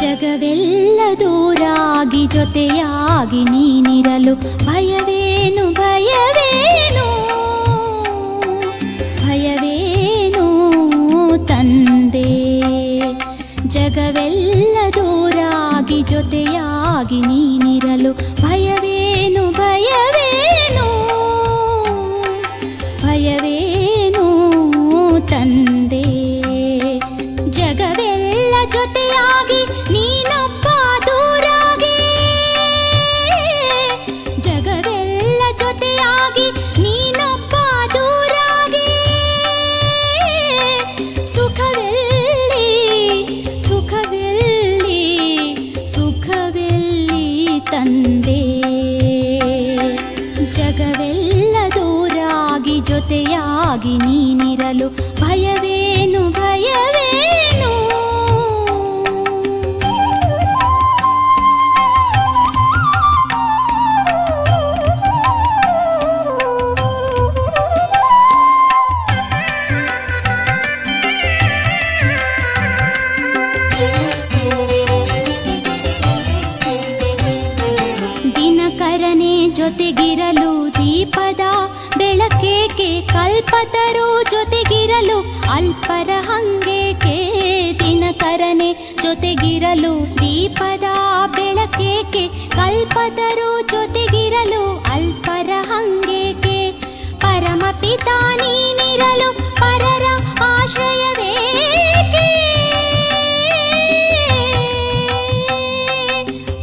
ಜಗವೆಲ್ಲ ದೂರಾಗಿ ಜೊತೆಯಾಗಿ ನೀನಿರಲು ಭಯವೇನು ಭಯವೇನು ಭಯವೇನು ತಂದೆ. ಜಗವೆಲ್ಲ ದೂರಾಗಿ ಜೊತೆಯಾಗಿ ನೀನಿರಲು ಭಯವೇನು ಭಯವೇನು ಭಯವೇನು ತಂದೆ. ಜಗವೆಲ್ಲ ಜೊತೆಯಾಗಿ ನೀನೊಬ್ಬ ದೂರಾಗಿ, ಜಗವೆಲ್ಲ ಜೊತೆಯಾಗಿ ನೀನೊಬ್ಬ ದೂರಾಗಿ. ಸುಖವೆಲ್ಲಿ ಸುಖವೆಲ್ಲಿ ಸುಖವೆಲ್ಲಿ ತಂದೆ. ಜಗವೆಲ್ಲ ದೂರಾಗಿ ಜೊತೆಯಾಗಿ ನೀನಿರಲು ಭಯವೇನು ಭಯವೇನು. ದಿನಕರನೆ ಜೊತೆಗಿರಲು ದೀಪದ ಬೆಳಕೇಕೆ, ಕಲ್ಪತರು ಜೊತೆಗಿರಲು ಅಲ್ಪರ ಹಂಗೇಕೆ. ದಿನಕರನೆ ಜೊತೆಗಿರಲು ದೀಪದ ಬೆಳಕೇಕೆ, ಕಲ್ಪತರು ಜೊತೆಗಿರಲು ಅಲ್ಪರ ಹಂಗೇಕೆ. ಪರಮಪಿತ ನೀನಿರಲು ಪರರ ಆಶ್ರಯವೇಕೆ.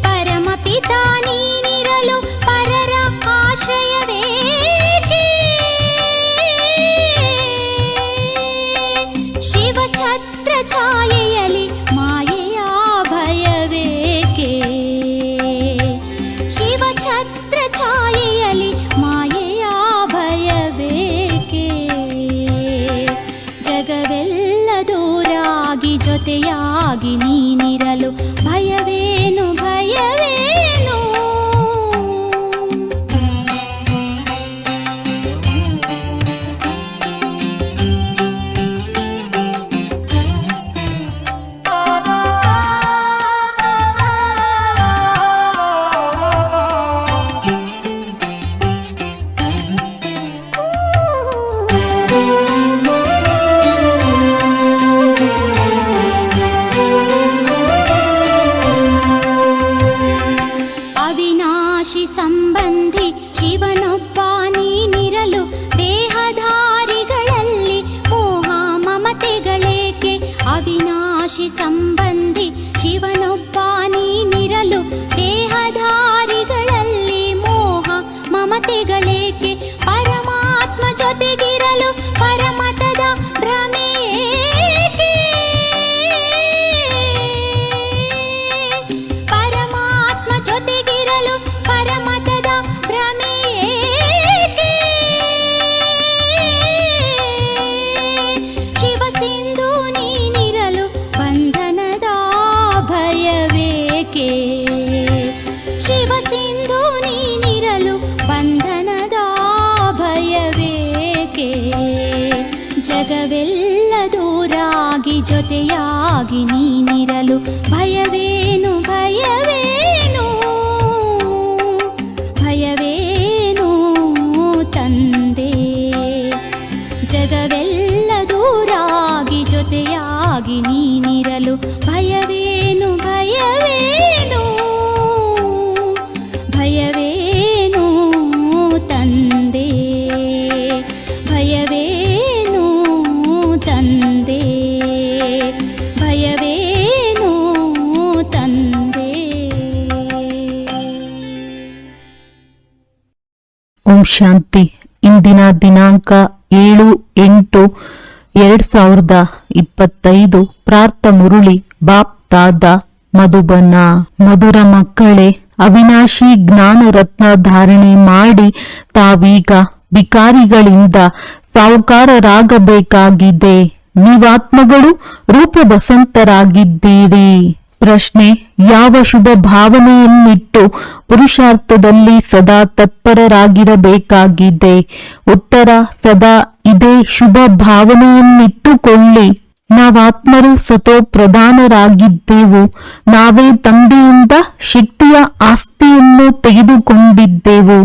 ಪರಮಪಿತ ನೀನಿರಲು ಪರರ ಆಶ್ರಯವೇಕೆ. ಶಿವಛತ್ರ ಛಾಯೆಯಲಿ ಮಾಯೆಯ ಭಯವೇಕೆ. ಶಿವಛತ್ರ ಛಾಯೆಯಲಿ ಮಾಯೆಯ ಭಯವೇಕೆ. ಜಗವೆಲ್ಲ ದೂರಾಗಿ ಜೊತೆಯಾಗಿ ನೀನಿರಲು ಭಯವೇನು ಭಯವೇನು. ಅವಿನಾಶಿ ಸಂಬಂಧಿ ಶಿವನೊಬ್ಬ ನೀನಿರಲು ದೇಹಧಾರಿಗಳಲ್ಲಿ ಮೋಹ ಮಮತೆಗಳೇಕೆ. ಅವಿನಾಶಿ ಸಂಬಂಧಿ ಶಿವನೊಬ್ಬ ನೀನಿರಲು ದೇಹಧಾರಿಗಳಲ್ಲಿ ಮೋಹ ಮಮತೆಗಳೇಕೆ. ಪರಮಾತ್ಮ ಜೊತೆಗಿರಲು ಪರಮತದ ಭ್ರಮೆಯೇಕೆ. ಪರಮಾತ್ಮ ಜೊತೆಗಿರಲು ಪರಮತದ ಭ್ರಮೆಯೇಕೆ. ಶಿವಸಿಂಧು ನೀನಿರಲು ಬಂಧನದ ಭಯವೇಕೆ. ಶಿವಸಿಂಧು ನೀನಿರಲು ಬಂಧನದ ಭಯವೇಕೆ. ಜಗವೆಲ್ಲ ದೂರಾಗಿ ಜೊತೆಯಾಗಿ ನೀನಿರಲು ಭಯವೇನು ಭಯವೇನು ಭಯವೇನು ತಂದೆ. ಜಗವೆಲ್ಲ ದೂರಾಗಿ ಜೊತೆಯಾಗಿ ನೀನಿರಲು ಭಯವೇನು ಭಯವೇನು ಭಯವೇನು ತಂದೆ. ಭಯವೇನು ತಂದೆ. ಭಯವೇನು ತಂದೆ. ಓಂ ಶಾಂತಿ. ಇಂದಿನ ದಿನಾಂಕ 7/8/2025. ಪ್ರಾರ್ಥ ಮುರುಳಿ ಬಾಪ್ ದಾದ ಮಧುಬನ. ಮಧುರ ಮಕ್ಕಳೇ, ಅವಿನಾಶಿ ಜ್ಞಾನ ರತ್ನ ಧಾರಣೆ ಮಾಡಿ ತಾವೀಗ ವಿಕಾರಿಗಳಿಂದ ಸಾಹುಕಾರರಾಗಬೇಕಾಗಿದೆ. ನೀವಾತ್ಮಗಳು ರೂಪ ಬಸಂತರಾಗಿದ್ದೀರಿ. ಪ್ರಶ್ನೆ: ಯಾವ ಶುಭ ಭಾವನೆಯನ್ನಿಟ್ಟು ಪುರುಷಾರ್ಥದಲ್ಲಿ ಸದಾ ತತ್ಪರರಾಗಿರಬೇಕಾಗಿದೆ? ಉತ್ತರ: ಸದಾ ಇದೇ ಶುಭ ಭಾವನೆಯನ್ನಿಟ್ಟುಕೊಳ್ಳಿ. ನಾವಾತ್ಮರು ಸತೋ ಪ್ರಧಾನರಾಗಿದ್ದೆವು. ನಾವೇ ತಂದೆಯಿಂದ ಶಕ್ತಿಯ ಆಸ್ತಿಯನ್ನು ತೆಗೆದುಕೊಂಡಿದ್ದೆವು.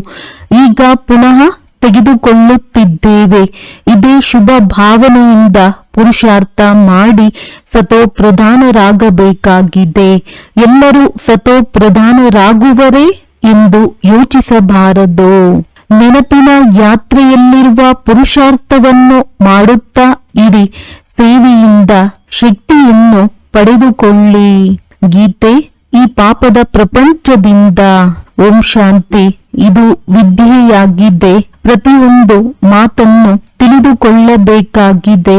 ಈಗ ಪುನಃ ತೆಗೆದುಕೊಳ್ಳುತ್ತಿದ್ದೇವೆ. ಇದೇ ಶುಭ ಭಾವನೆಯಿಂದ ಪುರುಷಾರ್ಥ ಮಾಡಿ ಸತೋ ಪ್ರಧಾನರಾಗಬೇಕಾಗಿದೆ. ಎಲ್ಲರೂ ಸತೋ ಪ್ರಧಾನರಾಗುವರೇ ಎಂದು ಯೋಚಿಸಬಾರದು. ನೆನಪಿನ ಯಾತ್ರೆಯಲ್ಲಿರುವ ಪುರುಷಾರ್ಥವನ್ನು ಮಾಡುತ್ತಾ ಇರಿ. ಸೇವೆಯಿಂದ ಶಕ್ತಿಯನ್ನು ಪಡೆದುಕೊಳ್ಳಿ. ಗೀತೆ. ಈ ಪಾಪದ ಪ್ರಪಂಚದಿಂದ ಓಂ ಶಾಂತಿ. ಇದು ವಿದ್ಯೆಯಾಗಿದೆ. ಪ್ರತಿಯೊಂದು ಮಾತನ್ನು ತಿಳಿದುಕೊಳ್ಳಬೇಕಾಗಿದೆ.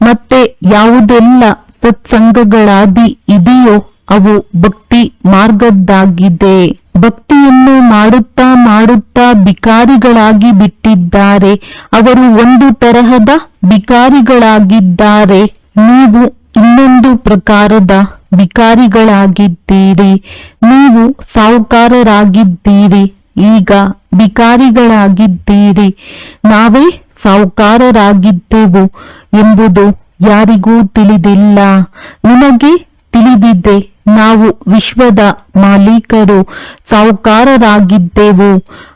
ಮತ್ತೆ ಯಾವುದೆಲ್ಲ ಸತ್ಸಂಗಗಳಾದಿ ಇದೆಯೋ ಅವು ಭಕ್ತಿ ಮಾರ್ಗದ್ದಾಗಿದೆ. ಭಕ್ತಿಯನ್ನು ಮಾಡುತ್ತಾ ಮಾಡುತ್ತಾ ಬಿಕಾರಿಗಳಾಗಿ ಬಿಟ್ಟಿದ್ದಾರೆ. ಅವರು ಒಂದು ತರಹದ ಬಿಕಾರಿಗಳಾಗಿದ್ದಾರೆ. ನೀವು ಇನ್ನೊಂದು ಪ್ರಕಾರದ ಬಿಕಾರಿಗಳಾಗಿದ್ದೀರಿ. ನೀವು ಸಾಹುಕಾರರಾಗಿದ್ದೀರಿ. ಈಗ ಬಿಕಾರಿಗಳಾಗಿದ್ದೀರಿ. ನಾವೇ ಸಾಹುಕಾರರಾಗಿದ್ದೆವು ಎಂಬುದು ಯಾರಿಗೂ ತಿಳಿದಿಲ್ಲ. ನಿಮಗೆ ತಿಳಿದಿದೆ. ನಾವು ವಿಶ್ವದ ಮಾಲೀಕರು, ಸಾಹುಕಾರರಾಗಿದ್ದೆವು.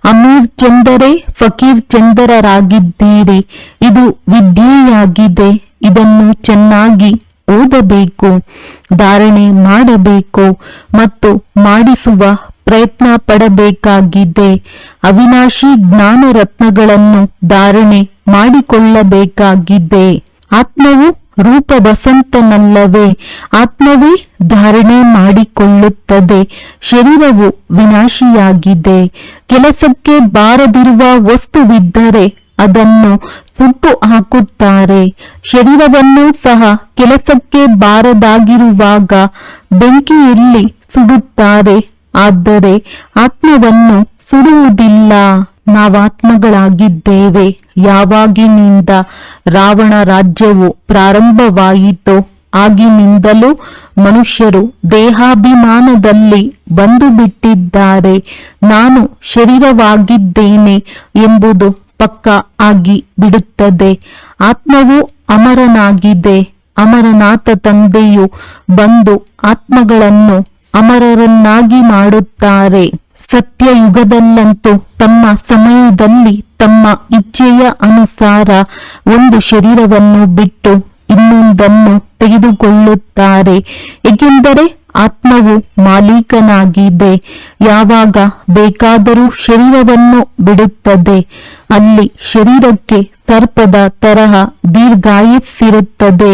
ಅಮೀರ್ ಚಂದರೇ ಫಕೀರ್ ಚಂದರರಾಗಿದ್ದೀರಿ. ಇದು ವಿದ್ಯೆಯಾಗಿದೆ. ಇದನ್ನು ಚೆನ್ನಾಗಿ ಓದಬೇಕು, ಧಾರಣೆ ಮಾಡಬೇಕು ಮತ್ತು ಮಾಡಿಸುವ ಪ್ರಯತ್ನ ಪಡಬೇಕಾಗಿದೆ. ಅವಿನಾಶಿ ಜ್ಞಾನ ರತ್ನಗಳನ್ನು ಧಾರಣೆ ಮಾಡಿಕೊಳ್ಳಬೇಕಾಗಿದೆ. ಆತ್ಮವು ರೂಪ ವಸಂತನಲ್ಲವೇ? ಆತ್ಮವೇ ಧಾರಣೆ ಮಾಡಿಕೊಳ್ಳುತ್ತದೆ. ಶರೀರವು ವಿನಾಶಿಯಾಗಿದೆ. ಕೆಲಸಕ್ಕೆ ಬಾರದಿರುವ ವಸ್ತುವಿದ್ದರೆ ಅದನ್ನು ಸುಟ್ಟು ಹಾಕುತ್ತಾರೆ. ಶರೀರವನ್ನು ಸಹ ಕೆಲಸಕ್ಕೆ ಬಾರದಾಗಿರುವಾಗ ಬೆಂಕಿಯಲ್ಲಿ ಸುಡುತ್ತಾರೆ. ಆದರೆ ಆತ್ಮವನ್ನು ಸುಡುವುದಿಲ್ಲ. ನಾವಾತ್ಮಗಳಾಗಿದ್ದೇವೆ. ಯಾವಾಗಿನಿಂದ ರಾವಣ ರಾಜ್ಯವು ಪ್ರಾರಂಭವಾಯಿತೋ ಆಗಿನಿಂದಲೂ ಮನುಷ್ಯರು ದೇಹಾಭಿಮಾನದಲ್ಲಿ ಬಂದು ಬಿಟ್ಟಿದ್ದಾರೆ. ನಾನು ಶರೀರವಾಗಿದ್ದೇನೆ ಎಂಬುದು ಪಕ್ಕ ಆಗಿ ಬಿಡುತ್ತದೆ. ಆತ್ಮವು ಅಮರನಾಗಿದೆ. ಅಮರನಾಥ ತಂದೆಯು ಬಂದು ಆತ್ಮಗಳನ್ನು ಅಮರರನ್ನಾಗಿ ಮಾಡುತ್ತಾರೆ. ಸತ್ಯಯುಗದಲ್ಲಂತೂ ತಮ್ಮ ಸಮಯದಲ್ಲಿ ತಮ್ಮ ಇಚ್ಛೆಯ ಅನುಸಾರ ಒಂದು ಶರೀರವನ್ನು ಬಿಟ್ಟು ಇನ್ನೊಂದನ್ನು ತೆಗೆದುಕೊಳ್ಳುತ್ತಾರೆ. ಏಕೆಂದರೆ ಆತ್ಮವು ಮಾಲೀಕನಾಗಿದೆ. ಯಾವಾಗ ಬೇಕಾದರೂ ಶರೀರವನ್ನು ಬಿಡುತ್ತದೆ. ಅಲ್ಲಿ ಶರೀರಕ್ಕೆ ಸರ್ಪದ ತರಹ ದೀರ್ಘಾಯಸ್ಸಿರುತ್ತದೆ.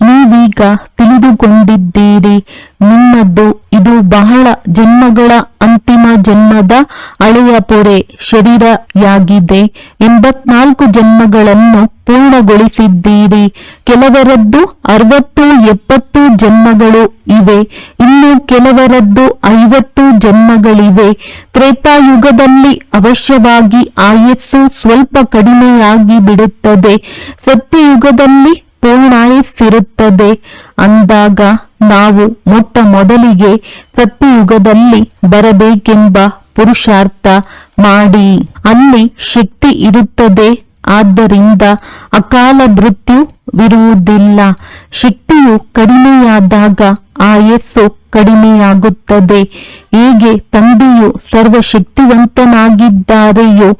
ನೀವೀಗ ತಿಳಿದುಕೊಂಡಿದ್ದೀರಿ. ನಿಮ್ಮದು ಇದು ಬಹಳ ಜನ್ಮಗಳ ಅಂತಿಮ ಜನ್ಮದ ಹಳೆಯ ಪೊರೆ ಶರೀರಯಾಗಿದೆ. 84 ಜನ್ಮಗಳನ್ನು ಪೂರ್ಣಗೊಳಿಸಿದ್ದೀರಿ. ಕೆಲವರದ್ದು 60-70 ಜನ್ಮಗಳು ಇವೆ. ಇನ್ನು ಕೆಲವರದ್ದು 50 ಜನ್ಮಗಳಿವೆ. ತ್ರೇತಾಯುಗದಲ್ಲಿ ಅವಶ್ಯವಾಗಿ ಆಯಸ್ಸು ಸ್ವಲ್ಪ ಕಡಿಮೆಯಾಗಿ ಬಿಡುತ್ತದೆ. ಸತ್ಯಯುಗದಲ್ಲಿ ಪೂರ್ಣಾಯಸ್ಸಿರುತ್ತದೆ. ಅಂದಾಗ ನಾವು ಮೊಟ್ಟ ಮೊದಲಿಗೆ ಸತ್ಯಯುಗದಲ್ಲಿ ಬರಬೇಕೆಂಬ ಪುರುಷಾರ್ಥ ಮಾಡಿ. ಅಲ್ಲಿ ಶಕ್ತಿ ಇರುತ್ತದೆ. ಆದ್ದರಿಂದ ಅಕಾಲ ಮೃತ್ಯುವಿರುವುದಿಲ್ಲ. ಶಕ್ತಿಯು ಕಡಿಮೆಯಾದಾಗ ಆಯಸ್ಸು ಕಡಿಮೆಯಾಗುತ್ತದೆ. ಹೇಗೆ ತಂದೆಯು ಸರ್ವಶಕ್ತಿವಂತನಾಗಿದ್ದಾರೆಯೋ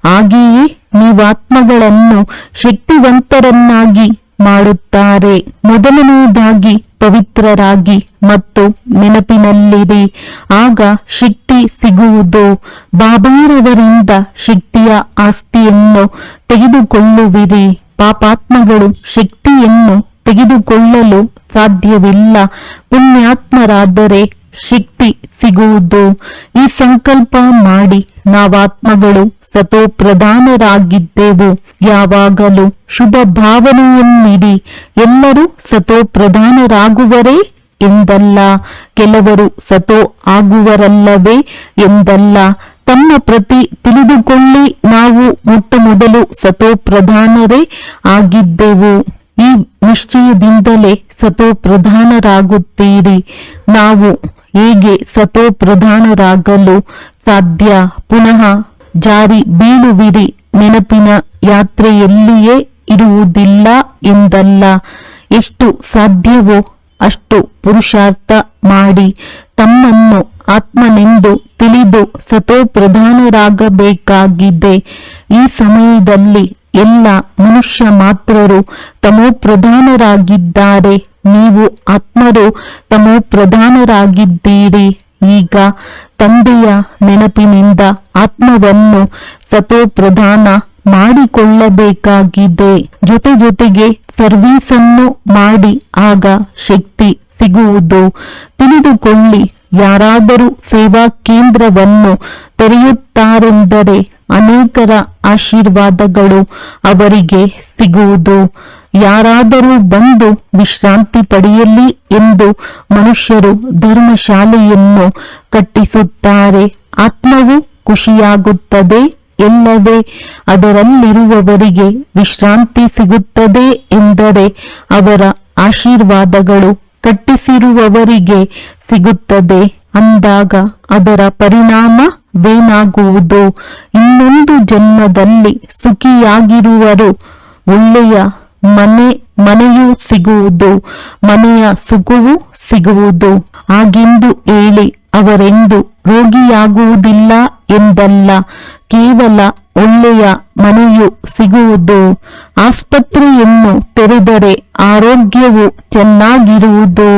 ಹಾಗೆಯೇ ನೀವಾತ್ಮಗಳನ್ನು ಶಕ್ತಿವಂತರನ್ನಾಗಿ ಮಾಡುತ್ತಾರೆ. ಮೊದಲನೆಯದಾಗಿ ಪವಿತ್ರರಾಗಿ ಮತ್ತು ನೆನಪಿನಲ್ಲಿರಿ. ಆಗ ಶಕ್ತಿ ಸಿಗುವುದು. ಬಾಬಾರವರಿಂದ ಶಕ್ತಿಯ ಆಸ್ತಿಯನ್ನು ತೆಗೆದುಕೊಳ್ಳುವಿರಿ. ಪಾಪಾತ್ಮಗಳು ಶಕ್ತಿಯನ್ನು ತೆಗೆದುಕೊಳ್ಳಲು ಸಾಧ್ಯವಿಲ್ಲ. ಪುಣ್ಯಾತ್ಮರಾದರೆ ಶಕ್ತಿ ಸಿಗುವುದು. ಈ ಸಂಕಲ್ಪ ಮಾಡಿ. ನಾವಾತ್ಮಗಳು ಸತೋ ಪ್ರಧಾನರಾಗಿದ್ದೆವು. ಯಾವಾಗಲೂ ಶುಭ ಭಾವನೆಯನ್ನಿಡಿ. ಎಲ್ಲರೂ ಸತೋ ಪ್ರಧಾನರಾಗುವರೇ ಎಂದಲ್ಲ. ಕೆಲವರು ಸತೋ ಆಗುವರಲ್ಲವೇ ಎಂದಲ್ಲ. ತಮ್ಮ ಪ್ರತಿ ತಿಳಿದುಕೊಳ್ಳಿ. ನಾವು ಮೊಟ್ಟ ಮೊದಲು ಸತೋ ಪ್ರಧಾನರೇ ಆಗಿದ್ದೆವು. ಈ ನಿಶ್ಚಯದಿಂದಲೇ ಸತೋ ಪ್ರಧಾನರಾಗುತ್ತೀರಿ. ನಾವು ಹೇಗೆ ಸತೋ ಪ್ರಧಾನರಾಗಲು ಸಾಧ್ಯ? ಪುನಃ ಜಾರಿ ಬೀಳುವಿರಿ. ನೆನಪಿನ ಯಾತ್ರೆಯಲ್ಲಿಯೇ ಇರುವುದಿಲ್ಲ ಎಂದಲ್ಲ. ಎಷ್ಟು ಸಾಧ್ಯವೋ ಅಷ್ಟು ಪುರುಷಾರ್ಥ ಮಾಡಿ ತಮ್ಮನ್ನು ಆತ್ಮನೆಂದು ತಿಳಿದು ಸತೋಪ್ರಧಾನರಾಗಬೇಕಾಗಿದೆ. ಈ ಸಮಯದಲ್ಲಿ ಎಲ್ಲ ಮನುಷ್ಯ ಮಾತ್ರರು ತಮೋಪ್ರಧಾನರಾಗಿದ್ದಾರೆ. ನೀವು ಆತ್ಮರು ತಮೋಪ್ರಧಾನರಾಗಿದ್ದೀರಿ. ಈಗ ತಂದೆಯ ನೆನಪಿನಿಂದ ಆತ್ಮವನ್ನು ಸತೋಪ್ರಧಾನ ಮಾಡಿಕೊಳ್ಳಬೇಕಾಗಿದೆ. ಜೊತೆಗೆ ಸರ್ವೀಸನ್ನು ಮಾಡಿ ಆಗ ಶಕ್ತಿ ಸಿಗುವುದು. ತಿಳಿದುಕೊಳ್ಳಿ, ಯಾರಾದರೂ ಸೇವಾ ಕೇಂದ್ರವನ್ನು ತೆರೆಯುತ್ತಾರೆಂದರೆ ಅನೇಕರ ಆಶೀರ್ವಾದಗಳು ಅವರಿಗೆ ಸಿಗುವುದು. ಯಾರಾದರೂ ಬಂದು ವಿಶ್ರಾಂತಿ ಪಡೆಯಲಿ ಎಂದು ಮನುಷ್ಯರು ಧರ್ಮಶಾಲೆಯನ್ನು ಕಟ್ಟಿಸುತ್ತಾರೆ. ಆತ್ಮವು ಖುಷಿಯಾಗುತ್ತದೆ ಎಲ್ಲವೇ. ಅದರಲ್ಲಿರುವವರಿಗೆ ವಿಶ್ರಾಂತಿ ಸಿಗುತ್ತದೆ ಎಂದರೆ ಅವರ ಆಶೀರ್ವಾದಗಳು ಕಟ್ಟಿಸಿರುವವರಿಗೆ ಸಿಗುತ್ತದೆ. ಅಂದಾಗ ಅದರ ಪರಿಣಾಮವೇನಾಗುವುದು? ಇನ್ನೊಂದು ಜನ್ಮದಲ್ಲಿ ಸುಖಿಯಾಗಿರುವರು. ಒಳ್ಳೆಯ ಮನೆಯೂ ಸಿಗುವುದು, ಮನೆಯ ಸುಖವೂ ಸಿಗುವುದು. ಹಾಗೆಂದು ಹೇಳಿ ಅವರೆಂದು ರೋಗಿಯಾಗುವುದಿಲ್ಲ ಎಂದಲ್ಲ. ಕೇವಲ ಒಳ್ಳೆಯ ಮನೆಯು ಸಿಗುವುದು. ಆಸ್ಪತ್ರೆಯನ್ನು ತೆರೆದರೆ ಆರೋಗ್ಯವು ಚೆನ್ನಾಗಿರುವುದು.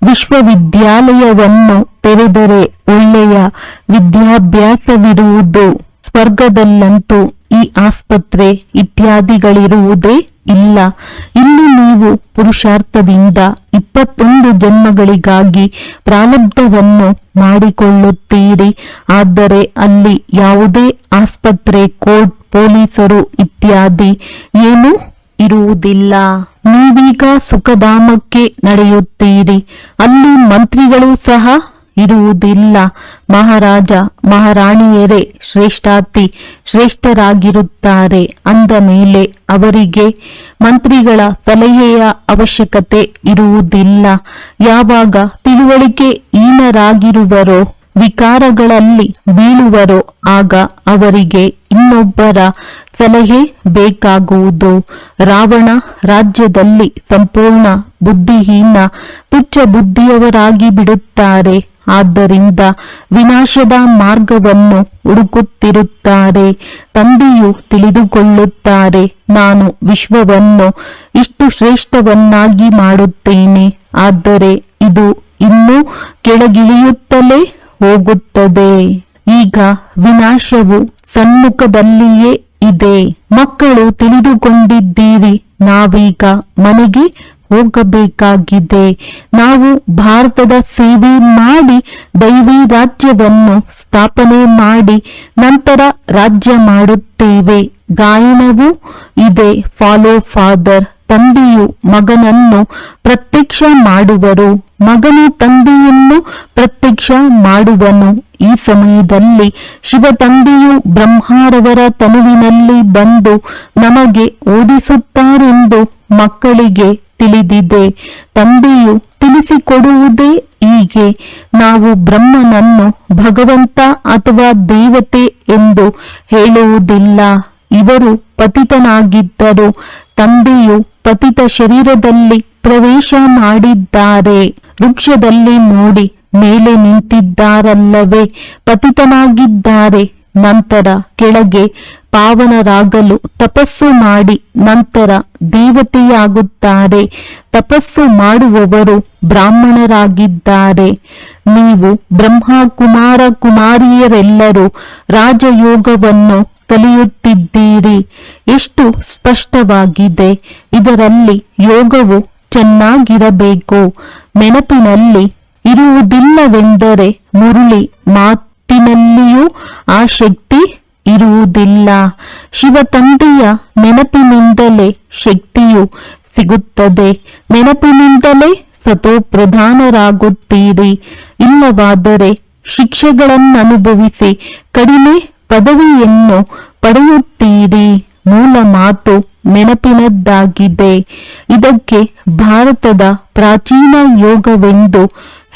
ವಿಶ್ವವಿದ್ಯಾಲಯವನ್ನು ತೆರೆದರೆ ಒಳ್ಳೆಯ ವಿದ್ಯಾಭ್ಯಾಸವಿರುವುದು. ಸ್ವರ್ಗದಲ್ಲಂತೂ ಈ ಆಸ್ಪತ್ರೆ ಇತ್ಯಾದಿಗಳಿರುವುದೇ ಇಲ್ಲ. ಇಲ್ಲಿ ನೀವು ಪುರುಷಾರ್ಥದಿಂದ 21 ಜನ್ಮಗಳಿಗಾಗಿ ಪ್ರಾರಬ್ಧವನ್ನು ಮಾಡಿಕೊಳ್ಳುತ್ತೀರಿ. ಆದರೆ ಅಲ್ಲಿ ಯಾವುದೇ ಆಸ್ಪತ್ರೆ, ಕೋರ್ಟ್, ಪೊಲೀಸರು ಇತ್ಯಾದಿ ಏನೂ ಇರುವುದಿಲ್ಲ. ನೀವೀಗ ಸುಖಧಾಮಕ್ಕೆ ನಡೆಯುತ್ತೀರಿ. ಅಲ್ಲಿ ಮಂತ್ರಿಗಳು ಸಹ ಇರುವುದಿಲ್ಲ. ಮಹಾರಾಜ ಮಹಾರಾಣಿಯರೇ ಶ್ರೇಷ್ಠರಾಗಿರುತ್ತಾರೆ. ಅಂದ ಮೇಲೆ ಅವರಿಗೆ ಮಂತ್ರಿಗಳ ಸಲಹೆಯ ಅವಶ್ಯಕತೆ ಇರುವುದಿಲ್ಲ. ಯಾವಾಗ ತಿಳುವಳಿಕೆ ಹೀನರಾಗಿರುವರೋ, ವಿಕಾರಗಳಲ್ಲಿ ಬೀಳುವರೋ, ಆಗ ಅವರಿಗೆ ಇನ್ನೊಬ್ಬರ ಸಲಹೆ ಬೇಕಾಗುವುದು. ರಾವಣ ರಾಜ್ಯದಲ್ಲಿ ಸಂಪೂರ್ಣ ಬುದ್ಧಿಹೀನ ತುಚ್ಛ ಬುದ್ಧಿಯವರಾಗಿ ಬಿಡುತ್ತಾರೆ. ಆದ್ದರಿಂದ ವಿನಾಶದ ಮಾರ್ಗವನ್ನು ಹುಡುಕುತ್ತಿರುತ್ತಾರೆ. ತಂದೆಯು ತಿಳಿದುಕೊಳ್ಳುತ್ತಾರೆ, ನಾನು ವಿಶ್ವವನ್ನು ಇಷ್ಟು ಶ್ರೇಷ್ಠವನ್ನಾಗಿ ಮಾಡುತ್ತೇನೆ. ಆದರೆ ಇದು ಇನ್ನೂ ಕೆಳಗಿಳಿಯುತ್ತಲೇ ಹೋಗುತ್ತದೆ. ಈಗ ವಿನಾಶವು ಸನ್ಮುಖದಲ್ಲಿಯೇ ಇದೆ. ಮಕ್ಕಳು ತಿಳಿದುಕೊಂಡಿದ್ದೀರಿ, ನಾವೀಗ ಮನೆಗೆ ಹೋಗಬೇಕಾಗಿದೆ. ನಾವು ಭಾರತದ ಸೇವೆ ಮಾಡಿ ದೈವಿ ರಾಜ್ಯವನ್ನು ಸ್ಥಾಪನೆ ಮಾಡಿ ನಂತರ ರಾಜ್ಯ ಮಾಡುತ್ತೇವೆ. ಗಾಯನವೂ ಇದೆ, ಫಾಲೋ ಫಾದರ್. ತಂದೆಯು ಮಗನನ್ನು ಪ್ರತ್ಯಕ್ಷ ಮಾಡುವರು, ಮಗನು ತಂದೆಯನ್ನು ಪ್ರತ್ಯಕ್ಷ ಮಾಡುವನು. ಈ ಸಮಯದಲ್ಲಿ ಶಿವ ತಂದೆಯು ಬ್ರಹ್ಮರವರ ತನುವಿನಲ್ಲಿ ಬಂದು ನಮಗೆ ಓದಿಸುತ್ತಾರೆಂದು ಮಕ್ಕಳಿಗೆ ತಿಳಿದಿದೆ. ತಂದೆಯು ತಿಳಿಸಿಕೊಡುವುದೇ ಹೀಗೆ. ನಾವು ಬ್ರಹ್ಮನನ್ನು ಭಗವಂತ ಅಥವಾ ದೇವತೆ ಎಂದು ಹೇಳುವುದಿಲ್ಲ. ಇವರು ಪತಿತನಾಗಿದ್ದರು. ತಂದೆಯು ಪತಿತ ಶರೀರದಲ್ಲಿ ಪ್ರವೇಶ ಮಾಡಿದ್ದಾರೆ. ವೃಕ್ಷದಲ್ಲಿ ನೋಡಿ, ಮೇಲೆ ನಿಂತಿದ್ದಾರಲ್ಲವೇ, ಪತಿತನಾಗಿದ್ದಾರೆ. ನಂತರ ಕೆಳಗೆ ಪಾವನರಾಗಲು ತಪಸ್ಸು ಮಾಡಿ ನಂತರ ದೇವತೆಯಾಗುತ್ತಾರೆ. ತಪಸ್ಸು ಮಾಡುವವರು ಬ್ರಾಹ್ಮಣರಾಗಿದ್ದಾರೆ. ನೀವು ಬ್ರಹ್ಮ ಕುಮಾರ ಕುಮಾರಿಯರೆಲ್ಲರೂ ರಾಜಯೋಗವನ್ನು ಕಲಿಯುತ್ತಿದ್ದೀರಿ. ಎಷ್ಟು ಸ್ಪಷ್ಟವಾಗಿದೆ. ಇದರಲ್ಲಿ ಯೋಗವು ಚೆನ್ನಾಗಿರಬೇಕು. ನೆನಪಿನಲ್ಲಿ ಇರುವುದಿಲ್ಲವೆಂದರೆ ಮುರುಳಿ ಮಾತಿನಲ್ಲಿಯೂ ಆ ಶಕ್ತಿ ಇರುವುದಿಲ್ಲ. ಶಿವ ತಂದೆಯ ನೆನಪಿನಿಂದಲೇ ಶಕ್ತಿಯು ಸಿಗುತ್ತದೆ. ನೆನಪಿನಿಂದಲೇ ಸತೋಪ್ರಧಾನರಾಗುತ್ತೀರಿ. ಇಲ್ಲವಾದರೆ ಶಿಕ್ಷೆಗಳನ್ನನುಭವಿಸಿ ಕಡಿಮೆ ಪದವಿಯನ್ನು ಪಡೆಯುತ್ತೀರಿ. ಮೂಲ ಮಾತು ನೆನಪಿನದ್ದಾಗಿದೆ. ಇದಕ್ಕೆ ಭಾರತದ ಪ್ರಾಚೀನ ಯೋಗವೆಂದು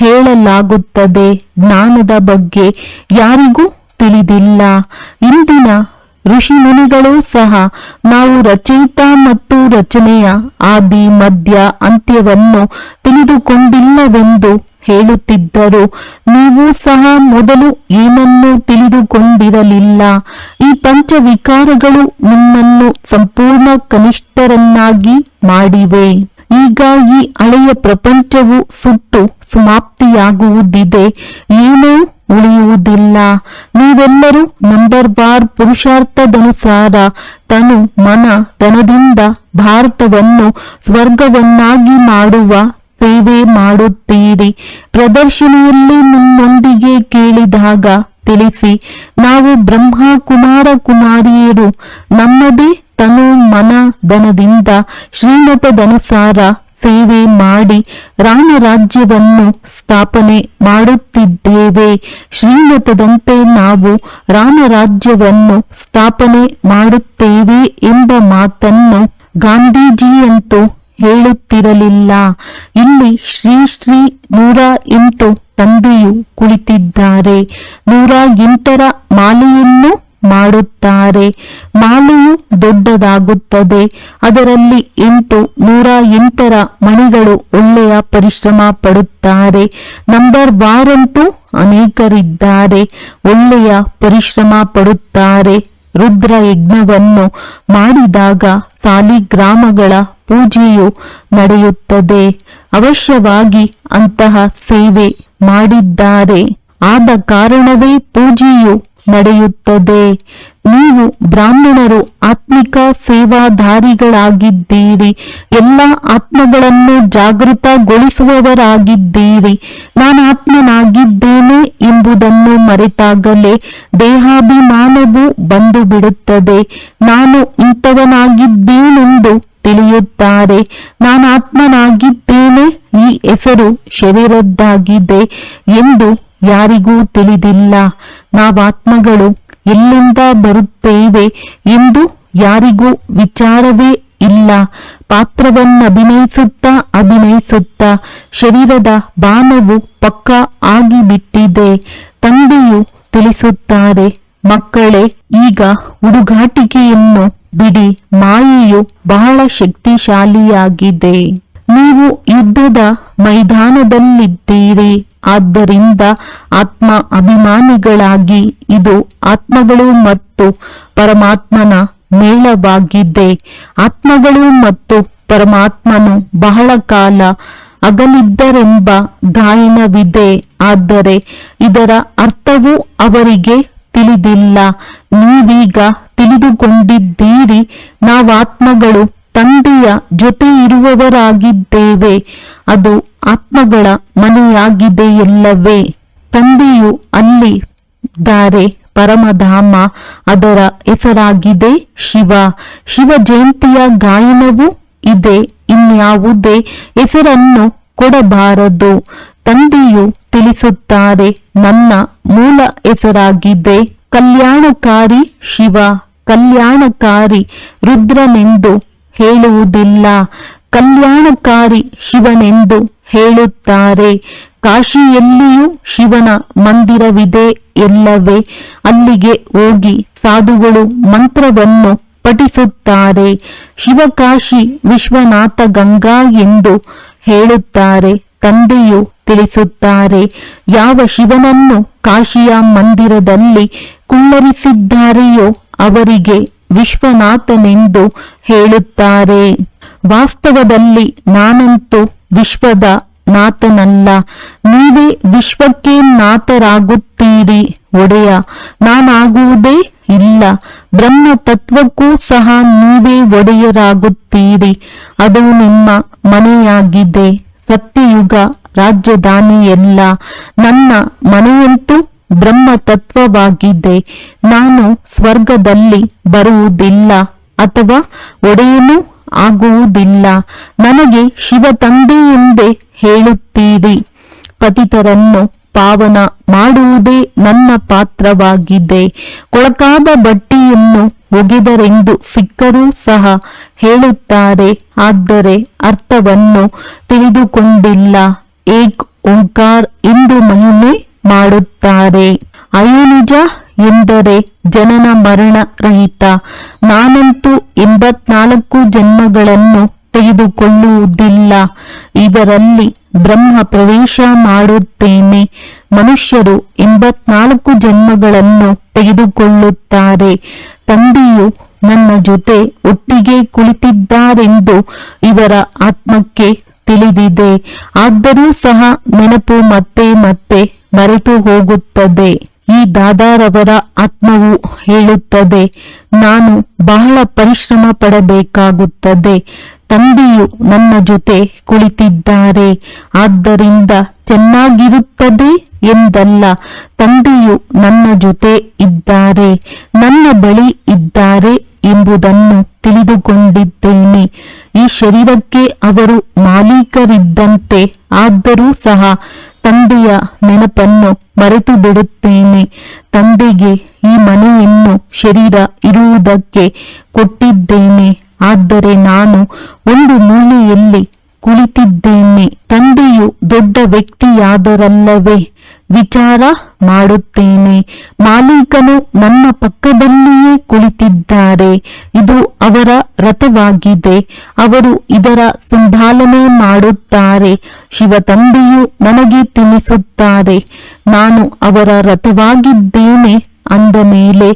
ಹೇಳಲಾಗುತ್ತದೆ. ಜ್ಞಾನದ ಬಗ್ಗೆ ಯಾರಿಗೂ ತಿಳಿದಿಲ್ಲ. ಇಂದಿನ ಋಷಿ ಮುನಿಗಳು ಸಹ ನಾವು ರಚಯಿತ ಮತ್ತು ರಚನೆಯ ಆದಿ ಮಧ್ಯ ಅಂತ್ಯವನ್ನು ತಿಳಿದುಕೊಂಡಿಲ್ಲವೆಂದು ಹೇಳುತ್ತಿದ್ದರು. ನೀವು ಸಹ ಮೊದಲು ಏನನ್ನೂ ತಿಳಿದುಕೊಂಡಿರಲಿಲ್ಲ. ಈ ಪಂಚವಿಕಾರಗಳು ನಿಮ್ಮನ್ನು ಸಂಪೂರ್ಣ ಕನಿಷ್ಠರನ್ನಾಗಿ ಮಾಡಿವೆ. ಈಗ ಈ ಹಳೆಯ ಪ್ರಪಂಚವು ಸುಟ್ಟು ಸಮಾಪ್ತಿಯಾಗುವುದಿದೆ, ಏನೂ ಉಳಿಯುವುದಿಲ್ಲ. ನೀವೆಲ್ಲರೂ ನಂಬರ್ ವಾರ್ ಪುರುಷಾರ್ಥದನುಸಾರ ತನು ಮನ ಧನದಿಂದ ಭಾರತವನ್ನು ಸ್ವರ್ಗವನ್ನಾಗಿ ಮಾಡುವ ಸೇವೆ ಮಾಡುತ್ತೀರಿ. ಪ್ರದರ್ಶನಿಯಲ್ಲಿ ನಿಮ್ಮೊಂದಿಗೆ ಕೇಳಿದಾಗ ತಿಳಿಸಿ, ನಾವು ಬ್ರಹ್ಮ ಕುಮಾರ ಕುಮಾರಿಯರು ನಮ್ಮದೇ ತನು ಮನ ಧನದಿಂದ ಶ್ರೀಮತದನುಸಾರ ಸೇವೆ ಮಾಡಿ ರಾಮರಾಜ್ಯವನ್ನು ಸ್ಥಾಪನೆ ಮಾಡುತ್ತಿದ್ದೇವೆ. ಶ್ರೀಮತದಂತೆ ನಾವು ರಾಮರಾಜ್ಯವನ್ನು ಸ್ಥಾಪನೆ ಮಾಡುತ್ತೇವೆ ಎಂಬ ಮಾತನ್ನು ಗಾಂಧೀಜಿಯಂತೂ ಹೇಳುತ್ತಿರಲಿಲ್ಲ. ಇಲ್ಲಿ ಶ್ರೀ ಶ್ರೀ 108 ತಂದೆಯು ಕುಳಿತಿದ್ದಾರೆ. 108ರ ಮಾಲೆಯನ್ನು ಮಾಡುತ್ತಾರೆ. ಮಾಲೆಯು ದೊಡ್ಡದಾಗುತ್ತದೆ. ಅದರಲ್ಲಿ 108ರ ಮಣಿಗಳು ಒಳ್ಳೆಯ ಪರಿಶ್ರಮ ಪಡುತ್ತಾರೆ. ನಂಬರ್ ವಾರಂತೂ ಅನೇಕರಿದ್ದಾರೆ, ಒಳ್ಳೆಯ ಪರಿಶ್ರಮ ಪಡುತ್ತಾರೆ. ರುದ್ರ ಯಜ್ಞವನ್ನು ಮಾಡಿದಾಗ ಸಾಲಿಗ್ರಾಮಗಳ ಪೂಜೆಯು ನಡೆಯುತ್ತದೆ. ಅವಶ್ಯವಾಗಿ ಅಂತಹ ಸೇವೆ ಮಾಡಿದ್ದಾರೆ. ಆದ ಕಾರಣವೇ ಪೂಜೆಯು ನಡೆಯುತ್ತದೆ. ನೀವು ಬ್ರಾಹ್ಮಣರು ಆತ್ಮಿಕ ಸೇವಾಧಾರಿಗಳಾಗಿದ್ದೀರಿ. ಎಲ್ಲ ಆತ್ಮಗಳನ್ನು ಜಾಗೃತಗೊಳಿಸುವವರಾಗಿದ್ದೀರಿ. ನಾನು ಆತ್ಮನಾಗಿದ್ದೇನೆ ಎಂಬುದನ್ನು ಮರೆತಾಗಲೇ ದೇಹಾಭಿಮಾನವು ಬಂದು ಬಿಡುತ್ತದೆ. ನಾನು ಇಂಥವನಾಗಿದ್ದೇನೆಂದು ತಿಳಿಯುತ್ತಾರೆ. ನಾನು ಆತ್ಮನಾಗಿದ್ದೇನೆ, ಈ ಹೆಸರು ಶರೀರದ್ದಾಗಿದೆ ಎಂದು ಯಾರಿಗೂ ತಿಳಿದಿಲ್ಲ. ನಾವಾತ್ಮಗಳು ಎಲ್ಲಿಂದ ಬರುತ್ತೇವೆ ಎಂದು ಯಾರಿಗೂ ವಿಚಾರವೇ ಇಲ್ಲ. ಪಾತ್ರವನ್ನಭಿನಯಿಸುತ್ತಾ ಶರೀರದ ಬಾಣವು ಪಕ್ಕ ಆಗಿಬಿಟ್ಟಿದೆ. ತಂದೆಯು ತಿಳಿಸುತ್ತಾರೆ, ಮಕ್ಕಳೇ, ಈಗ ಹುಡುಗಾಟಿಕೆಯನ್ನು ಬಿಡಿ. ಮಾಯೆಯು ಬಹಳ ಶಕ್ತಿಶಾಲಿಯಾಗಿದೆ. ನೀವು ಯುದ್ಧದ ಮೈದಾನದಲ್ಲಿದ್ದೀರಿ. ಆದ್ದರಿಂದ ಆತ್ಮ ಅಭಿಮಾನಿಗಳಾಗಿ, ಇದು ಆತ್ಮಗಳು ಮತ್ತು ಪರಮಾತ್ಮನ ಮೇಳವಾಗಿದೆ. ಆತ್ಮಗಳು ಮತ್ತು ಪರಮಾತ್ಮನು ಬಹಳ ಕಾಲ ಅಗಲಿದ್ದರೆಂಬ ಗಾಯನವಿದೆ. ಆದರೆ ಇದರ ಅರ್ಥವು ಅವರಿಗೆ ತಿಳಿದಿಲ್ಲ. ನೀವೀಗ ತಿಳಿದುಕೊಂಡಿದ್ದೀರಿ. ನಾವಾತ್ಮಗಳು ತಂದೆಯ ಜೊತೆ ಇರುವವರಾಗಿದ್ದೇವೆ. ಅದು ಆತ್ಮಗಳ ಮನೆಯಾಗಿದೆಯಲ್ಲವೇ? ತಂದೆಯು ಅಲ್ಲಿ ದ್ದಾರೆ. ಪರಮಧಾಮ ಅದರ ಹೆಸರಾಗಿದೆ ಶಿವ. ಶಿವ ಜಯಂತಿಯ ಗಾಯನವೂ ಇದೆ. ಇನ್ಯಾವುದೇ ಹೆಸರನ್ನು ಕೊಡಬಾರದು. ತಂದೆಯು ತಿಳಿಸುತ್ತಾರೆ, ನನ್ನ ಮೂಲ ಹೆಸರಾಗಿದೆ ಕಲ್ಯಾಣಕಾರಿ ಶಿವ. ಕಲ್ಯಾಣಕಾರಿ ರುದ್ರನೆಂದು ಹೇಳುವುದಿಲ್ಲ, ಕಲ್ಯಾಣಕಾರಿ ಶಿವನೆಂದು ಹೇಳುತ್ತಾರೆ. ಕಾಶಿಯಲ್ಲಿಯೂ ಶಿವನ ಮಂದಿರವಿದೆ ಎಲ್ಲವೇ? ಅಲ್ಲಿಗೆ ಹೋಗಿ ಸಾಧುಗಳು ಮಂತ್ರವನ್ನು ಪಠಿಸುತ್ತಾರೆ. ಶಿವಕಾಶಿ ವಿಶ್ವನಾಥ ಗಂಗಾ ಎಂದು ಹೇಳುತ್ತಾರೆ. ತಂದೆಯು ತಿಳಿಸುತ್ತಾರೆ, ಯಾವ ಶಿವನನ್ನು ಕಾಶಿಯ ಮಂದಿರದಲ್ಲಿ ಕುಳ್ಳರಿಸಿದ್ದಾರೆಯೋ ಅವರಿಗೆ ವಿಶ್ವನಾಥನೆಂದು ಹೇಳುತ್ತಾರೆ. ವಾಸ್ತವದಲ್ಲಿ ನಾನಂತೂ ವಿಶ್ವದ ನಾಥನಲ್ಲ. ನೀವೇ ವಿಶ್ವಕ್ಕೆ ನಾಥರಾಗುತ್ತೀರಿ. ಒಡೆಯ ನಾನಾಗುವುದೇ ಇಲ್ಲ. ಬ್ರಹ್ಮ ತತ್ವಕ್ಕೂ ಸಹ ನೀವೇ ಒಡೆಯರಾಗುತ್ತೀರಿ. ಅದು ನಿಮ್ಮ ಮನೆಯಾಗಿದೆ. ಸತ್ಯಯುಗ ರಾಜಧಾನಿಯಲ್ಲ. ನನ್ನ ಮನೆಯಂತೂ ಬ್ರಹ್ಮ ತತ್ವವಾಗಿದೆ. ನಾನು ಸ್ವರ್ಗದಲ್ಲಿ ಬರುವುದಿಲ್ಲ ಅಥವಾ ಒಡೆಯನೂ ಆಗುವುದಿಲ್ಲ. ನನಗೆ ಶಿವ ತಂದೆ ಎಂದೇ ಹೇಳುತ್ತೀರಿ. ಪತಿತರನ್ನು ಪಾವನ ಮಾಡುವುದೇ ನನ್ನ ಪಾತ್ರವಾಗಿದೆ. ಕೊಳಕಾದ ಬಟ್ಟೆಯನ್ನು ಒಗೆದರೆಂದು ಸಿಕ್ಕರೂ ಸಹ ಹೇಳುತ್ತಾರೆ, ಆದರೆ ಅರ್ಥವನ್ನು ತಿಳಿದುಕೊಂಡಿಲ್ಲ. ಏಕ್ ಓಂಕಾರ್ ಎಂದು ಮಹಿಮೆ ಮಾಡುತ್ತಾರೆ. ಅಯೋನಿಜ ಎಂದರೆ ಜನನ ಮರಣ ರಹಿತ. ನಾನಂತೂ 84 ಜನ್ಮಗಳನ್ನು ತೆಗೆದುಕೊಳ್ಳುವುದಿಲ್ಲ. ಇದರಲ್ಲಿ ಬ್ರಹ್ಮ ಪ್ರವೇಶ ಮಾಡುತ್ತೇನೆ. ಮನುಷ್ಯರು 84 ಜನ್ಮಗಳನ್ನು ತೆಗೆದುಕೊಳ್ಳುತ್ತಾರೆ. ತಂದೆಯು ನನ್ನ ಜೊತೆ ಒಟ್ಟಿಗೆ ಕುಳಿತಿದ್ದಾರೆಂದು ಇವರ ಆತ್ಮಕ್ಕೆ ತಿಳಿದಿದೆ. ಆದರೂ ಸಹ ನೆನಪು ಮತ್ತೆ ಮತ್ತೆ ಮರೆತು ಹೋಗುತ್ತದೆ. ಈ ದಾದಾರವರ ಆತ್ಮವು ಹೇಳುತ್ತದೆ, ನಾನು ಬಹಳ ಪರಿಶ್ರಮ ಪಡಬೇಕಾಗುತ್ತದೆ. ತಂದೆಯು ನನ್ನ ಜೊತೆ ಕುಳಿತಿದ್ದಾರೆ, ಆದ್ದರಿಂದ ಚೆನ್ನಾಗಿರುತ್ತದೆ ಎಂದಲ್ಲ. ತಂದೆಯು ನನ್ನ ಜೊತೆ ಇದ್ದಾರೆ, ನನ್ನ ಬಳಿ ಇದ್ದಾರೆ ಎಂಬುದನ್ನು ತಿಳಿದುಕೊಂಡಿದ್ದೇನೆ. ಈ ಶರೀರಕ್ಕೆ ಅವರು ಮಾಲೀಕರಿದ್ದಂತೆ, ಆದರೂ ಸಹ ತಂದೆಯ ನೆನಪನ್ನು ಮರೆತು ಬಿಡುತ್ತೇನೆ. ತಂದೆಗೆ ಈ ಮನೆಯನ್ನು ಶರೀರ ಇರುವುದಕ್ಕೆ ಕೊಟ್ಟಿದ್ದೇನೆ, ಆದರೆ ನಾನು ಒಂದು ಮೂಲೆಯಲ್ಲಿ ಕುಳಿತಿದ್ದೇನೆ. ತಂದೆಯು ದೊಡ್ಡ ವ್ಯಕ್ತಿಯಾದರಲ್ಲವೇ ವಿಚಾರ ಮಾಡುತ್ತೇನೆ. ಮಾಲೀಕನು ನನ್ನ ಪಕ್ಕದಲ್ಲಿಯೇ ಕುಳಿತಿದ್ದಾರೆ. ಇದು ಅವರ ರಥವಾಗಿದೆ. ಅವರು ಇದರ ಸಂಭಾಲನೆ ಮಾಡುತ್ತಾರೆ. ಶಿವ ತಂದೆಯು ನನಗೆ ತಿಳಿಸುತ್ತಾರೆ, ನಾನು ಅವರ ರಥವಾಗಿದ್ದೇನೆ ಅಂದ ಮೇಲೆ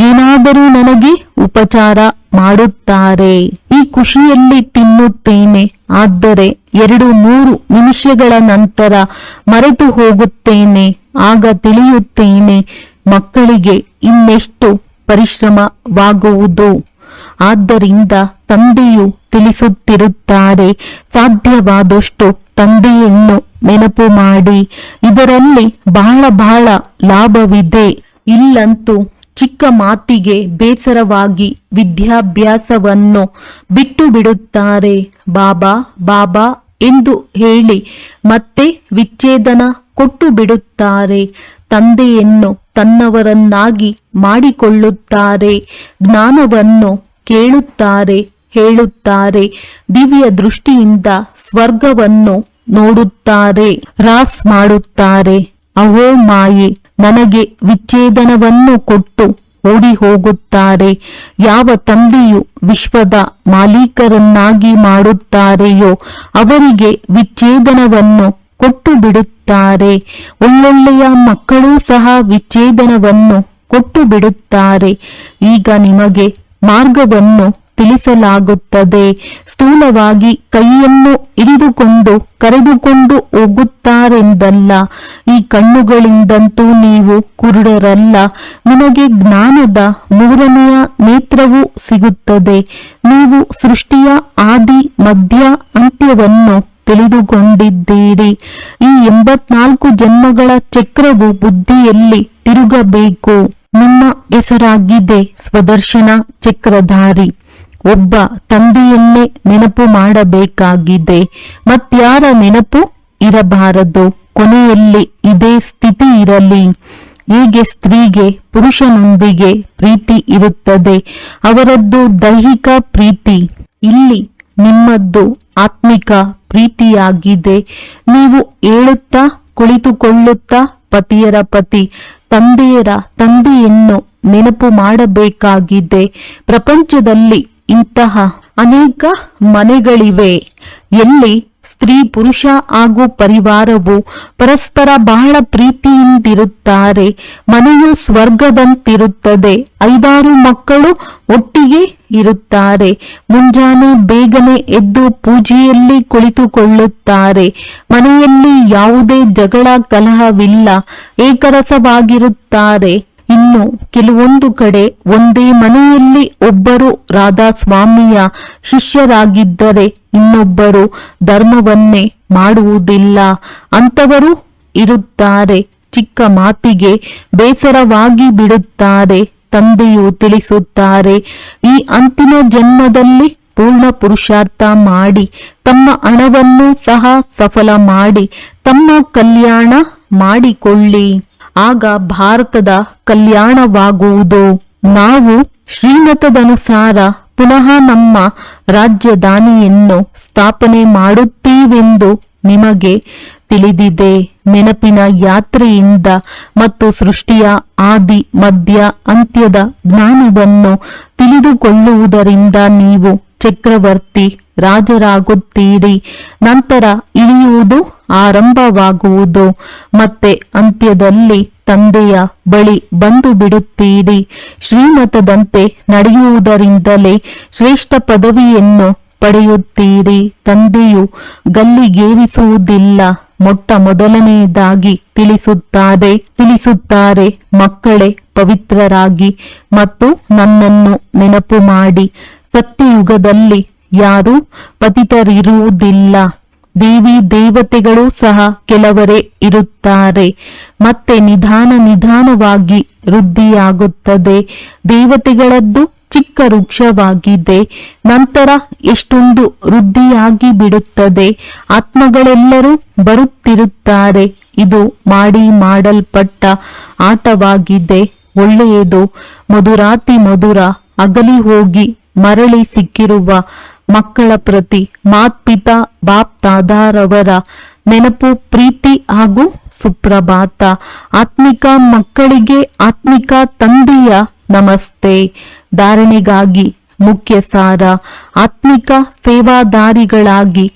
ಏನಾದರೂ ನನಗೆ ಉಪಚಾರ ಮಾಡುತ್ತಾರೆ. ಈ ಖುಷಿಯಲ್ಲಿ ತಿನ್ನುತ್ತೇನೆ, ಆದರೆ 2-3 ನಿಮಿಷಗಳ ನಂತರ ಮರೆತು ಹೋಗುತ್ತೇನೆ. ಆಗ ತಿಳಿಯುತ್ತೇನೆ, ಮಕ್ಕಳಿಗೆ ಇನ್ನೆಷ್ಟು ಪರಿಶ್ರಮವಾಗುವುದು. ಆದ್ದರಿಂದ ತಂದೆಯು ತಿಳಿಸುತ್ತಿರುತ್ತಾರೆ, ಸಾಧ್ಯವಾದಷ್ಟು ತಂದೆಯನ್ನು ನೆನಪು ಮಾಡಿ. ಇದರಲ್ಲಿ ಬಹಳ ಲಾಭವಿದೆ. ಇಲ್ಲಂತೂ ಚಿಕ್ಕ ಮಾತಿಗೆ ಬೇಸರವಾಗಿ ವಿದ್ಯಾಭ್ಯಾಸವನ್ನು ಬಿಟ್ಟು ಬಿಡುತ್ತಾರೆ. ಬಾಬಾ ಬಾಬಾ ಎಂದು ಹೇಳಿ ಮತ್ತೆ ವಿಚ್ಛೇದನ ಕೊಟ್ಟು ಬಿಡುತ್ತಾರೆ. ತಂದೆಯನ್ನು ತನ್ನವರನ್ನಾಗಿ ಮಾಡಿಕೊಳ್ಳುತ್ತಾರೆ. ಜ್ಞಾನವನ್ನು ಕೇಳುತ್ತಾರೆ, ಹೇಳುತ್ತಾರೆ. ದಿವ್ಯ ದೃಷ್ಟಿಯಿಂದ ಸ್ವರ್ಗವನ್ನು ನೋಡುತ್ತಾರೆ. ರಾಸ್ ಮಾಡುತ್ತಾರೆ. ಅಹೋ ಮಾಯೆ, ನನಗೆ ವಿಚ್ಛೇದನವನ್ನು ಕೊಟ್ಟು ಓಡಿ ಹೋಗುತ್ತಾರೆ. ಯಾವ ತಂದೆಯು ವಿಶ್ವದ ಮಾಲೀಕರನ್ನಾಗಿ ಮಾಡುತ್ತಾರೆಯೋ ಅವರಿಗೆ ವಿಚ್ಛೇದನವನ್ನು ಕೊಟ್ಟು ಬಿಡುತ್ತಾರೆ. ಒಳ್ಳೊಳ್ಳೆಯ ಮಕ್ಕಳೂ ಸಹ ವಿಚ್ಛೇದನವನ್ನು ಕೊಟ್ಟು ಬಿಡುತ್ತಾರೆ. ಈಗ ನಿಮಗೆ ಮಾರ್ಗವನ್ನು ತಿಳಿಸಲಾಗುತ್ತದೆ. ಸ್ಥೂಲವಾಗಿ ಕೈಯನ್ನು ಹಿಡಿದುಕೊಂಡು ಕರೆದುಕೊಂಡು ಹೋಗುತ್ತಾರೆಂದಲ್ಲ. ಈ ಕಣ್ಣುಗಳಿಂದಂತೂ ನೀವು ಕುರುಡರಲ್ಲ. ನಿಮಗೆ ಜ್ಞಾನದ 3ನೆಯ ನೇತ್ರವೂ ಸಿಗುತ್ತದೆ. ನೀವು ಸೃಷ್ಟಿಯ ಆದಿ ಮಧ್ಯ ಅಂತ್ಯವನ್ನು ತಿಳಿದುಕೊಂಡಿದ್ದೀರಿ. ಈ 84 ಜನ್ಮಗಳ ಚಕ್ರವು ಬುದ್ಧಿಯಲ್ಲಿ ತಿರುಗಬೇಕು. ನಿಮ್ಮ ಹೆಸರಾಗಿದೆ ಸ್ವದರ್ಶನ ಚಕ್ರಧಾರಿ. ಒಬ್ಬ ತಂದೆಯನ್ನೇ ನೆನಪು ಮಾಡಬೇಕಾಗಿದೆ, ಮತ್ಯಾರ ನೆನಪು ಇರಬಾರದು. ಕೊನೆಯಲ್ಲಿ ಇದೇ ಸ್ಥಿತಿ ಇರಲಿ. ಹೇಗೆ ಸ್ತ್ರೀಗೆ ಪುರುಷನೊಂದಿಗೆ ಪ್ರೀತಿ ಇರುತ್ತದೆ, ಅವರದ್ದು ದೈಹಿಕ ಪ್ರೀತಿ. ಇಲ್ಲಿ ನಿಮ್ಮದ್ದು ಆತ್ಮಿಕ ಪ್ರೀತಿಯಾಗಿದೆ. ನೀವು ಹೇಳುತ್ತಾ ಕುಳಿತುಕೊಳ್ಳುತ್ತಾ ಪತಿಯರ ಪತಿ, ತಂದೆಯರ ತಂದೆಯನ್ನು ನೆನಪು ಮಾಡಬೇಕಾಗಿದೆ. ಪ್ರಪಂಚದಲ್ಲಿ ಇಂತಹ ಅನೇಕ ಮನೆಗಳಿವೆ ಎಲ್ಲಿ ಸ್ತ್ರೀ ಪುರುಷ ಹಾಗೂ ಪರಿವಾರವು ಪರಸ್ಪರ ಬಹಳ ಪ್ರೀತಿಯಿಂದಿರುತ್ತಾರೆ. ಮನೆಯು ಸ್ವರ್ಗದಂತಿರುತ್ತದೆ. 5-6 ಮಕ್ಕಳು ಒಟ್ಟಿಗೆ ಇರುತ್ತಾರೆ. ಮುಂಜಾನೆ ಬೇಗನೆ ಎದ್ದು ಪೂಜೆಯಲ್ಲಿ ಕುಳಿತುಕೊಳ್ಳುತ್ತಾರೆ. ಮನೆಯಲ್ಲಿ ಯಾವುದೇ ಜಗಳ ಕಲಹವಿಲ್ಲ. ಏಕರಸವಾಗಿರುತ್ತಾರೆ. ಇನ್ನು ಕೆಲವೊಂದು ಕಡೆ ಒಂದೇ ಮನೆಯಲ್ಲಿ ಒಬ್ಬರು ರಾಧಾಸ್ವಾಮಿಯ ಶಿಷ್ಯರಾಗಿದ್ದರೆ ಇನ್ನೊಬ್ಬರು ಧರ್ಮವನ್ನೇ ಮಾಡುವುದಿಲ್ಲ. ಅಂಥವರು ಇರುತ್ತಾರೆ. ಚಿಕ್ಕ ಮಾತಿಗೆ ಬೇಸರವಾಗಿ ಬಿಡುತ್ತಾರೆ. ತಂದೆಯು ತಿಳಿಸುತ್ತಾರೆ, ಈ ಅಂತಿಮ ಜನ್ಮದಲ್ಲಿ ಪೂರ್ಣ ಪುರುಷಾರ್ಥ ಮಾಡಿ ತಮ್ಮ ಹಣವನ್ನು ಸಹ ಸಫಲ ಮಾಡಿ ತಮ್ಮ ಕಲ್ಯಾಣ ಮಾಡಿಕೊಳ್ಳಿ. ಆಗ ಭಾರತದ ಕಲ್ಯಾಣವಾಗುವುದು. ನಾವು ಶ್ರೀಮತದನುಸಾರ ಪುನಃ ನಮ್ಮ ರಾಜಧಾನಿಯನ್ನು ಸ್ಥಾಪನೆ ಮಾಡುತ್ತೀವೆಂದು ನಿಮಗೆ ತಿಳಿದಿದೆ. ನೆನಪಿನ ಯಾತ್ರೆಯಿಂದ ಮತ್ತು ಸೃಷ್ಟಿಯ ಆದಿ ಮಧ್ಯ ಅಂತ್ಯದ ಜ್ಞಾನವನ್ನು ತಿಳಿದುಕೊಳ್ಳುವುದರಿಂದ ನೀವು ಚಕ್ರವರ್ತಿ ರಾಜರಾಗುತ್ತೀರಿ. ನಂತರ ಇಳಿಯುವುದು ಆರಂಭವಾಗುವುದು. ಮತ್ತೆ ಅಂತ್ಯದಲ್ಲಿ ತಂದೆಯ ಬಳಿ ಬಂದು ಬಿಡುತ್ತೀರಿ. ಶ್ರೀಮತದಂತೆ ನಡೆಯುವುದರಿಂದಲೇ ಶ್ರೇಷ್ಠ ಪದವಿಯನ್ನು ಪಡೆಯುತ್ತೀರಿ. ತಂದೆಯು ಗಲ್ಲಿಗೇರಿಸುವುದಿಲ್ಲ. ಮೊಟ್ಟ ಮೊದಲನೆಯದಾಗಿ ತಿಳಿಸುತ್ತಾರೆ, ಮಕ್ಕಳೇ ಪವಿತ್ರರಾಗಿ ಮತ್ತು ನನ್ನನ್ನು ನೆನಪು ಮಾಡಿ. ಸತ್ಯಯುಗದಲ್ಲಿ ಯಾರೂ ಪತಿತರಿರುವುದಿಲ್ಲ. ದೇವಿ ದೇವತೆಗಳು ಸಹ ಕೆಲವರೇ ಇರುತ್ತಾರೆ. ಮತ್ತೆ ನಿಧಾನವಾಗಿ ವೃದ್ಧಿಯಾಗುತ್ತದೆ. ದೇವತೆಗಳದ್ದು ಚಿಕ್ಕ ವೃಕ್ಷವಾಗಿದೆ. ನಂತರ ಎಷ್ಟೊಂದು ವೃದ್ಧಿಯಾಗಿ ಬಿಡುತ್ತದೆ. ಆತ್ಮಗಳೆಲ್ಲರೂ ಬರುತ್ತಿರುತ್ತಾರೆ. ಇದು ಮಾಡಲ್ಪಟ್ಟ ಆಟವಾಗಿದೆ. ಒಳ್ಳೆಯದು. ಮಧುರಾತಿ ಮಧುರ. ಅಗಲಿ ಹೋಗಿ ಮರಳಿ ಸಿಕ್ಕಿರುವ ಮಕ್ಕಳ ಪ್ರತಿ ಮಾತ್ಪಿತಾ ಬಾಪ್ ದಾದಾರವರ ನೆನಪು, ಪ್ರೀತಿ ಹಾಗೂ ಸುಪ್ರಭಾತ. ಆತ್ಮಿಕ ಮಕ್ಕಳಿಗೆ ಆತ್ಮಿಕ ತಂದೆಯ ನಮಸ್ತೆ. ಧಾರಣೆಗಾಗಿ ಮುಖ್ಯ ಸಾರ. ಆತ್ಮಿಕ ಸೇವಾದಾರಿಗಳಾಗಿ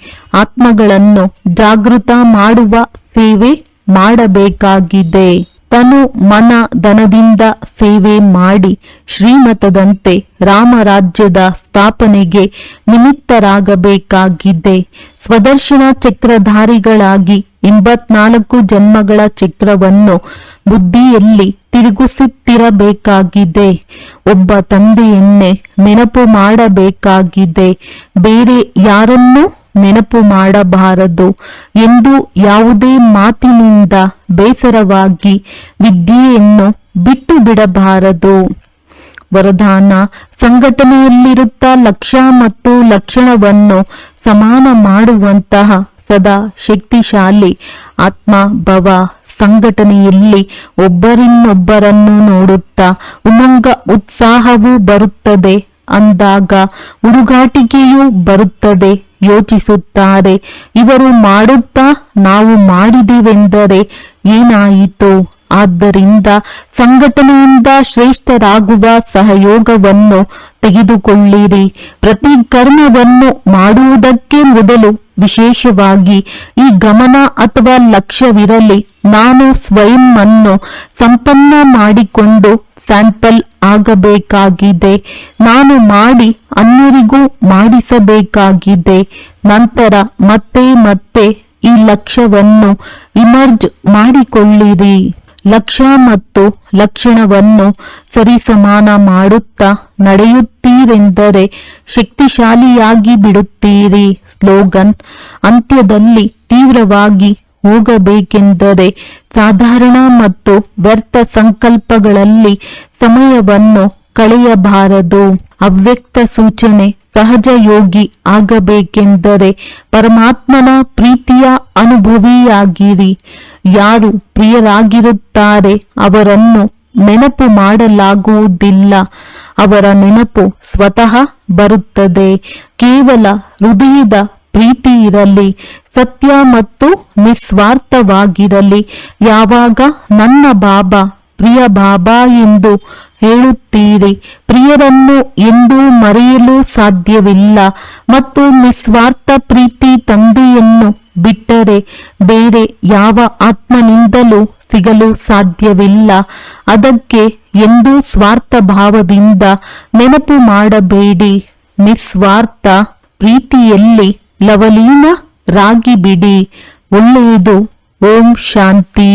ಆತ್ಮಗಳನ್ನು ಜಾಗೃತ ಮಾಡುವ ಸೇವೆ ಮಾಡಬೇಕಾಗಿದೆ. ತನು ಮನ ಧನದಿಂದ ಸೇವೆ ಮಾಡಿ ಶ್ರೀಮತದಂತೆ ರಾಮರಾಜ್ಯದ ಸ್ಥಾಪನೆಗೆ ನಿಮಿತ್ತರಾಗಬೇಕಾಗಿದೆ. ಸ್ವದರ್ಶನ ಚಕ್ರಧಾರಿಗಳಾಗಿ 84 ಜನ್ಮಗಳ ಚಕ್ರವನ್ನು ಬುದ್ಧಿಯಲ್ಲಿ ತಿರುಗಿಸುತ್ತಿರಬೇಕಾಗಿದೆ. ಒಬ್ಬ ತಂದೆಯನ್ನೇ ನೆನಪು ಮಾಡಬೇಕಾಗಿದೆ. ಬೇರೆ ಯಾರನ್ನೂ ನೆನಪು ಮಾಡಬಾರದು ಎಂದು ಯಾವುದೇ ಮಾತಿನಿಂದ ಬೇಸರವಾಗಿ ವಿದ್ಯೆಯನ್ನು ಬಿಟ್ಟು ಬಿಡಬಾರದು. ವರದಾನ: ಸಂಘಟನೆಯಲ್ಲಿರುತ್ತಾ ಲಕ್ಷ್ಯ ಮತ್ತು ಲಕ್ಷಣವನ್ನು ಸಮಾನ ಮಾಡುವಂತಹ ಸದಾ ಶಕ್ತಿಶಾಲಿ ಆತ್ಮ ಭವ. ಸಂಘಟನೆಯಲ್ಲಿ ಒಬ್ಬರನ್ನೊಬ್ಬರನ್ನು ನೋಡುತ್ತಾ ಉಮಂಗ ಉತ್ಸಾಹವೂ ಬರುತ್ತದೆ. ಅಂದಾಗ ಹುಡುಗಾಟಿಕೆಯೂ ಬರುತ್ತದೆ. ಯೋಚಿಸುತ್ತಾರೆ, ಇವರು ಮಾಡುತ್ತಾ ನಾವು ಮಾಡಿದೆವೆಂದರೆ ಏನಾಯಿತು? ಆದ್ದರಿಂದ ಸಂಘಟನೆಯಿಂದ ಶ್ರೇಷ್ಠರಾಗುವ ಸಹಯೋಗವನ್ನು ತೆಗೆದುಕೊಳ್ಳಿರಿ. ಪ್ರತಿ ಕರ್ಮವನ್ನು ಮಾಡುವುದಕ್ಕೆ ಮೊದಲು ವಿಶೇಷವಾಗಿ ಈ ಗಮನ ಅಥವಾ ಲಕ್ಷ್ಯವಿರಲಿ: ನಾನು ಸ್ವಯಂ ಅನ್ನು ಸಂಪನ್ನ ಮಾಡಿಕೊಂಡು ಸ್ಯಾಂಪಲ್ ಆಗಬೇಕಾಗಿದೆ. ನಾನು ಮಾಡಿ ಅನ್ಯರಿಗೂ ಮಾಡಿಸಬೇಕಾಗಿದೆ. ನಂತರ ಮತ್ತೆ ಈ ಲಕ್ಷ್ಯವನ್ನು ಇಮರ್ಜ್ ಮಾಡಿಕೊಳ್ಳಿರಿ. ಲಕ್ಷ್ಯ ಮತ್ತು ಲಕ್ಷಣವನ್ನು ಸರಿಸಮಾನ ಮಾಡುತ್ತಾ ನಡೆಯುತ್ತೀರೆಂದರೆ ಶಕ್ತಿಶಾಲಿಯಾಗಿ ಬಿಡುತ್ತೀರಿ. ಸ್ಲೋಗನ್: ಅಂತ್ಯದಲ್ಲಿ ತೀವ್ರವಾಗಿ ಹೋಗಬೇಕೆಂದರೆ ಸಾಧಾರಣ ಮತ್ತು ವ್ಯರ್ಥ ಸಂಕಲ್ಪಗಳಲ್ಲಿ ಸಮಯವನ್ನು ಕಳೆಯಬಾರದು. ಅವ್ಯಕ್ತ ಸೂಚನೆ: ಸಹಜ ಯೋಗಿ ಆಗಬೇಕೆಂದರೆ ಪರಮಾತ್ಮನ ಪ್ರೀತಿಯ ಅನುಭವಿಯಾಗಿರಿ. ಯಾರು ಪ್ರಿಯರಾಗಿರುತ್ತಾರೆ ಅವರನ್ನು ನೆನಪು ಮಾಡಲಾಗುವುದಿಲ್ಲ. ಅವರ ನೆನಪು ಸ್ವತಃ ಬರುತ್ತದೆ. ಕೇವಲ ಹೃದಯದ ಪ್ರೀತಿ ಇರಲಿ. ಸತ್ಯ ಮತ್ತು ನಿಸ್ವಾರ್ಥವಾಗಿರಲಿ. ಯಾವಾಗ ನನ್ನ ಬಾಬಾ ಪ್ರಿಯ ಬಾಬಾ ಎಂದು ಹೇಳುತ್ತೀರಿ, ಪ್ರಿಯರನ್ನು ಎಂದೂ ಮರೆಯಲು ಸಾಧ್ಯವಿಲ್ಲ. ಮತ್ತು ನಿಸ್ವಾರ್ಥ ಪ್ರೀತಿ ತಂದೆಯನ್ನು ಬಿಟ್ಟರೆ ಬೇರೆ ಯಾವ ಆತ್ಮನಿಂದಲೂ ಸಿಗಲು ಸಾಧ್ಯವಿಲ್ಲ. ಅದಕ್ಕೆ ಎಂದೂ ಸ್ವಾರ್ಥ ಭಾವದಿಂದ ನೆನಪು ಮಾಡಬೇಡಿ. ನಿಸ್ವಾರ್ಥ ಪ್ರೀತಿಯಲ್ಲಿ ಲವಲೀನರಾಗಿಬಿಡಿ. ಒಳ್ಳೆಯದು. ಓಂ ಶಾಂತಿ.